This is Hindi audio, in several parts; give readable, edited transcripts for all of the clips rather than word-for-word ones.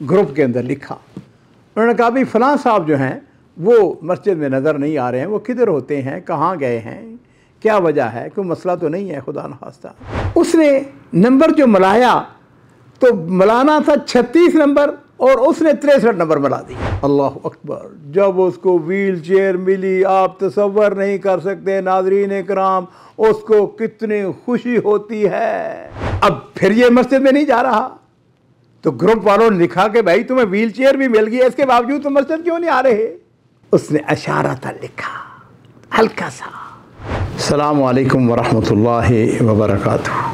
ग्रुप के अंदर लिखा। उन्होंने कहा भाई फ़लाँ साहब जो हैं वो मस्जिद में नज़र नहीं आ रहे हैं, वो किधर होते हैं, कहाँ गए हैं, क्या वजह है, कोई मसला तो नहीं है खुदा न खास्ता। उसने नंबर जो मिलाया तो मिलाना था 36 नंबर और उसने 63 नंबर मिला दिया। अल्लाह अकबर। जब उसको व्हील चेयर मिली आप तसव्वुर नहीं कर सकते नाज़रीन इकराम उसको कितनी खुशी होती है। अब फिर ये मस्जिद में नहीं जा रहा तो ग्रुप वालों ने लिखा कि भाई तुम्हें व्हील चेयर भी मिल गई, इसके बावजूद तुम मस्जिद क्यों नहीं आ रहे। उसने अशारा था लिखा हल्का सा। अस्सलामु अलैकुम वरहमतुल्लाहि वबरकातुहू।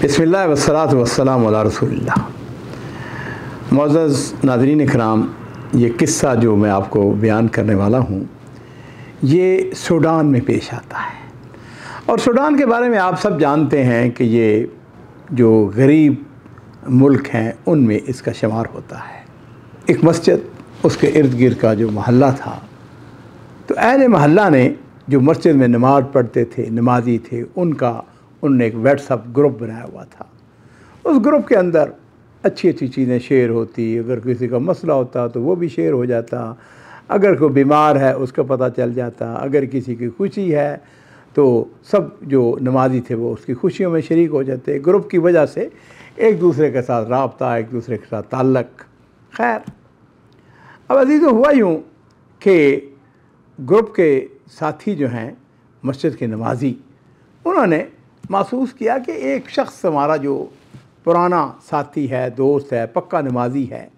बिस्मिल्लाह वस्सलातु वस्सलामु अला रसूलिल्लाह। मुअज़्ज़ज़ नाज़रीन इकराम, ये किस्सा जो मैं आपको बयान करने वाला हूँ ये सूडान में पेश आता है। और सूडान के बारे में आप सब जानते हैं कि ये जो गरीब मुल्क हैं उनमें इसका शुमार होता है। एक मस्जिद, उसके इर्द गिर्द का जो मोहल्ला था, तो अहले मोहल्ला ने जो मस्जिद में नमाज़ पढ़ते थे, नमाजी थे, उनने एक व्हाट्सएप ग्रुप बनाया हुआ था। उस ग्रुप के अंदर अच्छी अच्छी चीज़ें शेयर होती, अगर किसी का मसला होता तो वो भी शेयर हो जाता, अगर कोई बीमार है उसका पता चल जाता, अगर किसी की खुशी है तो सब जो नमाजी थे वो उसकी खुशियों में शरीक हो जाते। ग्रुप की वजह से एक दूसरे के साथ राब्ता, एक दूसरे के साथ ताल्लुक़। खैर, अब अज़ीज़ हुआ यूँ कि ग्रुप के साथी जो हैं मस्जिद के नमाजी, उन्होंने महसूस किया कि एक शख्स हमारा जो पुराना साथी है, दोस्त है, पक्का नमाजी है,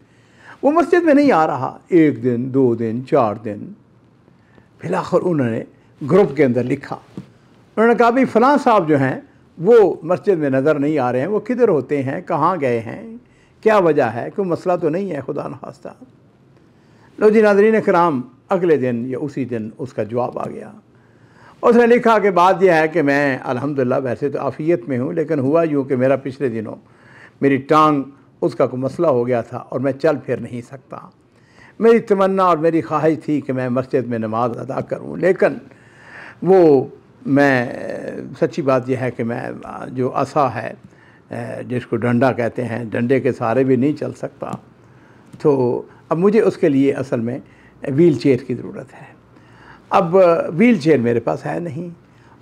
वो मस्जिद में नहीं आ रहा। 1 दिन, 2 दिन, 4 दिन, फिर आखिर उन्होंने ग्रुप के अंदर लिखा। उन्होंने कहा भाई फ़लाँ साहब जो हैं वो मस्जिद में नज़र नहीं आ रहे हैं, वो किधर होते हैं, कहाँ गए हैं, क्या वजह है, कोई मसला तो नहीं है खुदा न खास्ता। लो जी नाज़रीन इकराम, अगले दिन या उसी दिन उसका जवाब आ गया। उसने लिखा कि बात यह है कि मैं अल्हम्दुलिल्लाह वैसे तो आफ़ियत में हूँ, लेकिन हुआ यूँ कि मेरा पिछले दिनों मेरी टांग उसका कोई मसला हो गया था और मैं चल फिर नहीं सकता। मेरी तमन्ना और मेरी ख्वाहिश थी कि मैं मस्जिद में नमाज अदा करूँ, लेकिन वो मैं सच्ची बात यह है कि मैं जो असा है जिसको डंडा कहते हैं, डंडे के सहारे भी नहीं चल सकता। तो अब मुझे उसके लिए असल में व्हील चेयर की ज़रूरत है। अब व्हील चेयर मेरे पास है नहीं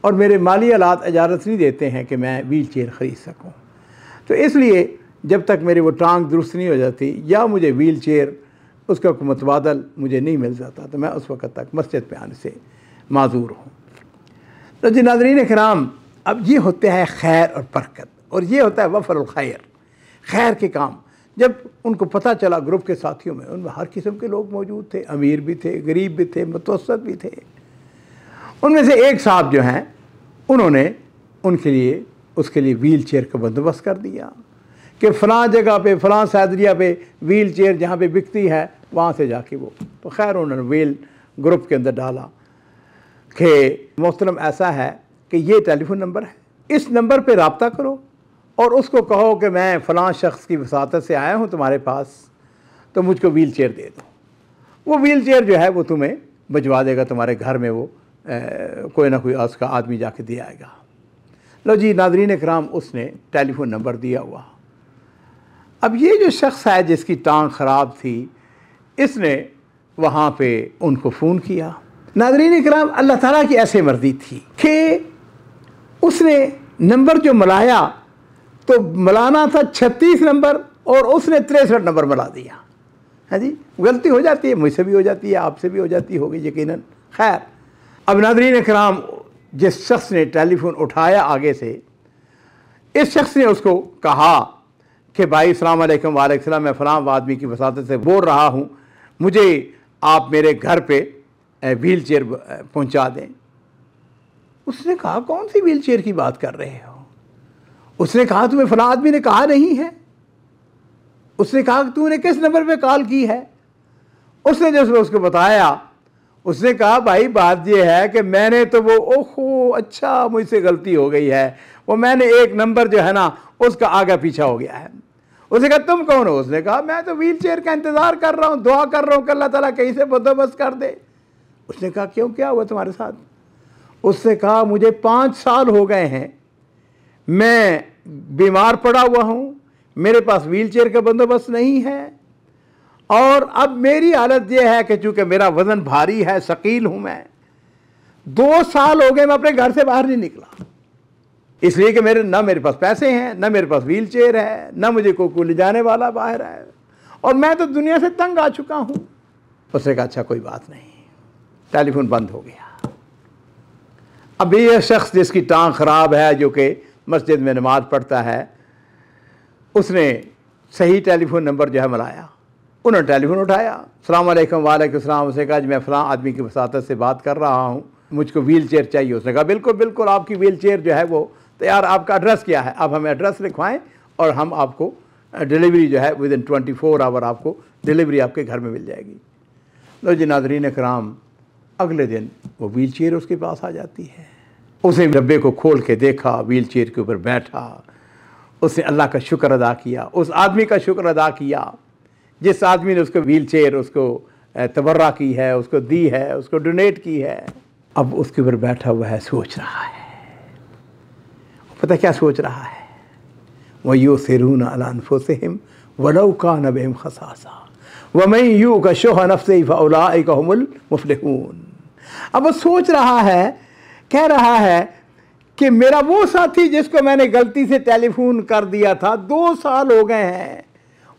और मेरे माली हालात इजाज़त नहीं देते हैं कि मैं व्हील चेयर ख़रीद सकूं। तो इसलिए जब तक मेरी वो टांग दुरुस्त नहीं हो जाती या मुझे व्हील चेयर उसका मुतबादल मुझे नहीं मिल जाता तो मैं उस वक़्त तक मस्जिद पे आने से माज़ूर हूँ। तो जी नाज़रीन इकराम, अब ये होता है खैर और बरकत, और ये होता है वफ़रुल खैर, खैर के काम। जब उनको पता चला ग्रुप के साथियों में, उनमें हर किस्म के लोग मौजूद थे, अमीर भी थे, गरीब भी थे, मुतवस्सित भी थे। उनमें से एक साहब जो हैं उन्होंने उसके लिए व्हील चेयर का बंदोबस्त कर दिया कि फ़लाँ जगह पे, फ़लाँ सैदरिया पे व्हील चेयर जहाँ पे बिकती है वहाँ से जाके वो। तो खैर उन्होंने व्हील ग्रुप के अंदर डाला कि मोहतरम ऐसा है कि ये टेलीफोन नंबर है, इस नंबर पे रब्ता करो और उसको कहो कि मैं फ़लाँ शख्स की वसातत से आया हूँ तुम्हारे पास, तो मुझको व्हील चेयर दे दो। वो व्हील चेयर जो है वो तुम्हें भिजवा देगा तुम्हारे घर में, वो कोई ना कोई उसका आदमी जाके दे आएगा। लो जी नाज़रीन इकराम, उसने टेलीफोन नंबर दिया हुआ। अब ये जो शख्स है जिसकी टांग ख़राब थी, इसने वहाँ पे उनको फ़ोन किया। नाज़रीन इकराम, अल्लाह ताला की ऐसे मर्ज़ी थी कि उसने नंबर जो मिलाया तो मिलाना था 36 नंबर और उसने 63 नंबर मिला दिया। है जी, गलती हो जाती है, मुझसे भी हो जाती है, आपसे भी हो जाती होगी यकीनन। खैर, अब नाज़रीन इकराम, जिस शख्स ने टेलीफोन उठाया आगे से, इस शख्स ने उसको कहा कि भाई अस्सलाम वालेकुम। वालेकुम सलाम, मैं फ़लाँ आदमी की वसातत से बोल रहा हूँ, मुझे आप मेरे घर पे व्हील चेयर पहुँचा दें। उसने कहा कौन सी व्हील चेयर की बात कर रहे हो। उसने कहा तुम्हें फ़लाँ आदमी ने कहा नहीं है। उसने कहा कि तूने किस नंबर पे कॉल की है। उसने जब उसको बताया, उसने कहा भाई बात ये है कि मैंने तो वो, ओहो अच्छा मुझसे गलती हो गई है, वो मैंने एक नंबर जो है ना उसका आगे पीछा हो गया है। उसने कहा तुम कौन हो। उसने कहा मैं तो व्हील चेयर का इंतज़ार कर रहा हूँ, दुआ कर रहा हूँ कि अल्लाह ताला कहीं से बंदोबस्त कर दे। उसने कहा क्यों, क्या हुआ तुम्हारे साथ। उसने कहा मुझे 5 साल हो गए हैं, मैं बीमार पड़ा हुआ हूँ, मेरे पास व्हील चेयर का बंदोबस्त नहीं है, और अब मेरी हालत यह है कि चूंकि मेरा वज़न भारी है, शकील हूँ मैं, 2 साल हो गए मैं अपने घर से बाहर नहीं निकला, इसलिए कि मेरे पास पैसे हैं, ना मेरे पास व्हील चेयर है, ना मुझे कोई ले जाने वाला बाहर है, और मैं तो दुनिया से तंग आ चुका हूँ। उसने कहा अच्छा कोई बात नहीं। टेलीफोन बंद हो गया। अब ये शख्स जिसकी टांग ख़राब है, जो कि मस्जिद में नमाज़ पढ़ता है, उसने सही टेलीफोन नंबर जो है मिलाया। उन्होंने टेलीफोन उठाया, अस्सलाम वालेकुम। वालेकुम सलाम। उसने कहा मैं फ़लाँ आदमी की वसातत से बात कर रहा हूँ, मुझको व्हील चेयर चाहिए। उसने कहा बिल्कुल बिल्कुल, आपकी व्हील चेयर जो है वो तैयार। आपका एड्रेस क्या है? आप हमें एड्रेस लिखवाएं और हम आपको डिलीवरी जो है विदिन 24 आवर आपको डिलीवरी आपके घर में मिल जाएगी। लो जी नाज़रीन कराम, अगले दिन वो व्हील चेयर उसके पास आ जाती है। उसने डब्बे को खोल के देखा, व्हील चेयर के ऊपर बैठा। उसने अल्लाह का शुक्र अदा किया, उस आदमी का शुक्र अदा किया जिस आदमी ने उसको व्हील चेयर उसको तबर्रा की है, उसको दी है, उसको डोनेट की है। अब उसके ऊपर बैठा हुआ है, सोच रहा है। पता क्या सोच रहा है? वयुसिरून अला अनफुसिहिम वलौ कान बिहिम खसासा वमन युक़ शुह नफ्सिही फउलाइक हुमुल मुफ़्लिहून। अब वो सोच रहा है, कह रहा है कि मेरा वो साथी जिसको मैंने गलती से टेलीफोन कर दिया था, 2 साल हो गए हैं,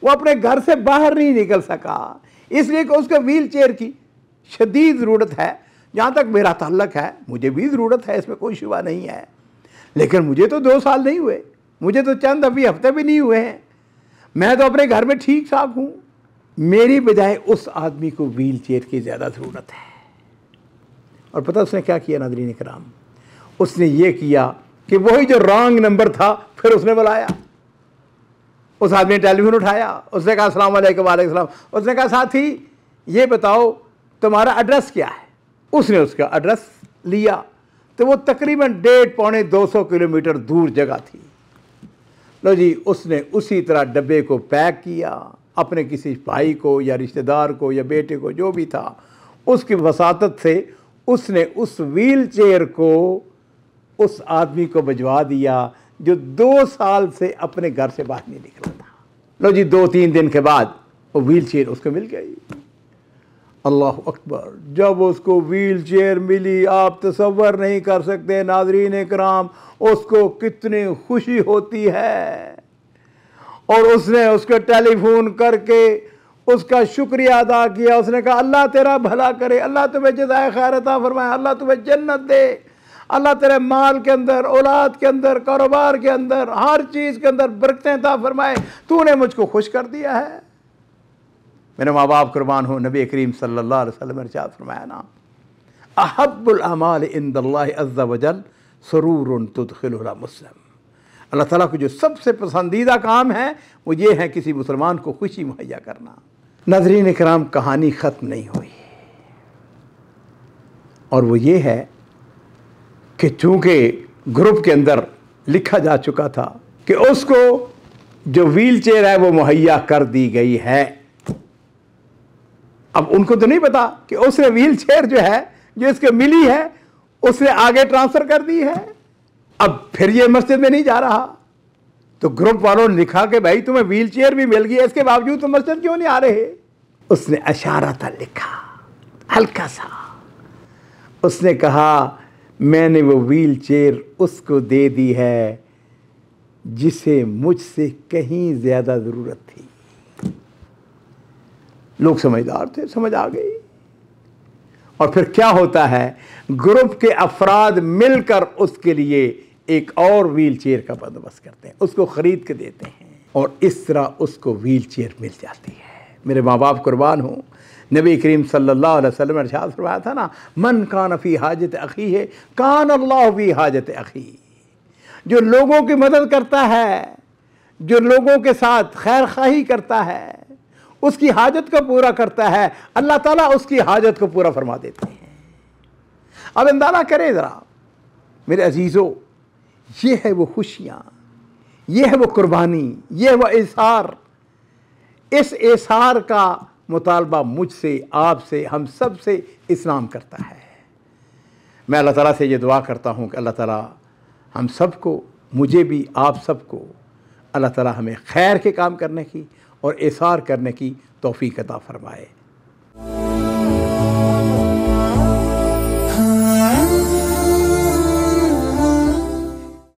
वो अपने घर से बाहर नहीं निकल सका, इसलिए कि उसको व्हील चेयर की शदीद ज़रूरत है। जहाँ तक मेरा ताल्लुक़ है, मुझे भी ज़रूरत है, इसमें कोई शुबा नहीं है, लेकिन मुझे तो 2 साल नहीं हुए, मुझे तो चंद अभी हफ्ते भी नहीं हुए हैं, मैं तो अपने घर में ठीक ठाक हूँ। मेरी बजाय उस आदमी को व्हील चेयर की ज़्यादा ज़रूरत है। और पता उसने क्या किया नाज़रीन कराम? उसने ये किया कि वही जो रॉन्ग नंबर था फिर उसने बुलाया। उस आदमी ने टेलीफोन उठाया, उसने कहा अस्सलाम वालेकुम। वालेकुम सलाम। उसने कहा साथी ये बताओ तुम्हारा एड्रेस क्या है? उसने उसका एड्रेस लिया तो वो तकरीबन 1.5-200 किलोमीटर दूर जगह थी। लो जी, उसने उसी तरह डब्बे को पैक किया, अपने किसी भाई को या रिश्तेदार को या बेटे को जो भी था, उसकी वसातत से उसने उस व्हील चेयर को उस आदमी को भिजवा दिया जो 2 साल से अपने घर से बाहर नहीं निकला था। लो जी, 2-3 दिन के बाद वो व्हील चेयर उसको मिल गई। अल्लाह अकबर। जब उसको व्हील चेयर मिली, आप तसव्वुर नहीं कर सकते नाज़रीन इकराम उसको कितनी खुशी होती है। और उसने उसको टेलीफोन करके उसका शुक्रिया अदा किया। उसने कहा अल्लाह तेरा भला करे, अल्लाह तुम्हें जज़ाए खैर अता फरमाए, अल्लाह तुम्हें जन्नत दे, अल्लाह तेरे माल के अंदर, औलाद के अंदर, कारोबार के अंदर, हर चीज़ के अंदर बरकतें अता फरमाए, तूने मुझको खुश कर दिया है। मेरे माँ बाप कुर्बान हो, नबी करीम सल्लल्लाहु अलैहि वसल्लम ने इरशाद फरमाया ना, अहब्बुल अमाल इंदल्लाहि अज़्ज़ा वजल सुरूरुन तुदखिलुल मुस्लिम। अल्लाह ताला को जो सबसे पसंदीदा काम है वो ये है किसी मुसलमान को खुशी मुहैया करना। नाज़रीन इकराम, कहानी ख़त्म नहीं हुई, और वो ये है कि चूँकि ग्रुप के अंदर लिखा जा चुका था कि उसको जो व्हील चेयर है वो मुहैया कर दी गई है। अब उनको तो नहीं पता कि उसने व्हील चेयर जो है जो इसके मिली है उसने आगे ट्रांसफ़र कर दी है। अब फिर ये मस्जिद में नहीं जा रहा, तो ग्रुप वालों ने लिखा कि भाई तुम्हें व्हील चेयर भी मिल गई है, इसके बावजूद तुम मस्जिद क्यों नहीं आ रहे? उसने इशारा था लिखा हल्का सा, उसने कहा मैंने वो व्हील चेयर उसको दे दी है जिसे मुझसे कहीं ज़्यादा ज़रूरत थी। लोग समझदार थे, समझ आ गई। और फिर क्या होता है, ग्रुप के अफराद मिलकर उसके लिए एक और व्हील चेयर का बंदोबस्त करते हैं, उसको ख़रीद के देते हैं, और इस तरह उसको व्हील चेयर मिल जाती है। मेरे माँ बाप कुर्बान हों, नबी करीम सल्लल्लाहु अलैहि वसल्लम ने इरशाद फरमाया था ना, मन कान फ़ी हाजत अख़ी है कान अल्लाह फ़ी हाजत अख़ी। जो लोगों की मदद करता है, जो लोगों के साथ खैर खाही करता है, उसकी हाजत को पूरा करता है, अल्लाह ताला उसकी हाजत को पूरा फरमा देते हैं। अब अंदाज़ा करें ज़रा मेरे अजीज़ों, ये है वो खुशियाँ, ये है वो कुर्बानी, ये है वो इज़हार। इस इज़हार का मुतालबा मुझसे, आपसे, हम सब से इस्लाम करता है। मैं अल्लाह ताला से ये दुआ करता हूँ कि अल्लाह ताला हम सबको, मुझे भी, आप सबको, अल्लाह ताला हमें खैर के काम करने की और इसार करने की तौफीक अता फरमाए।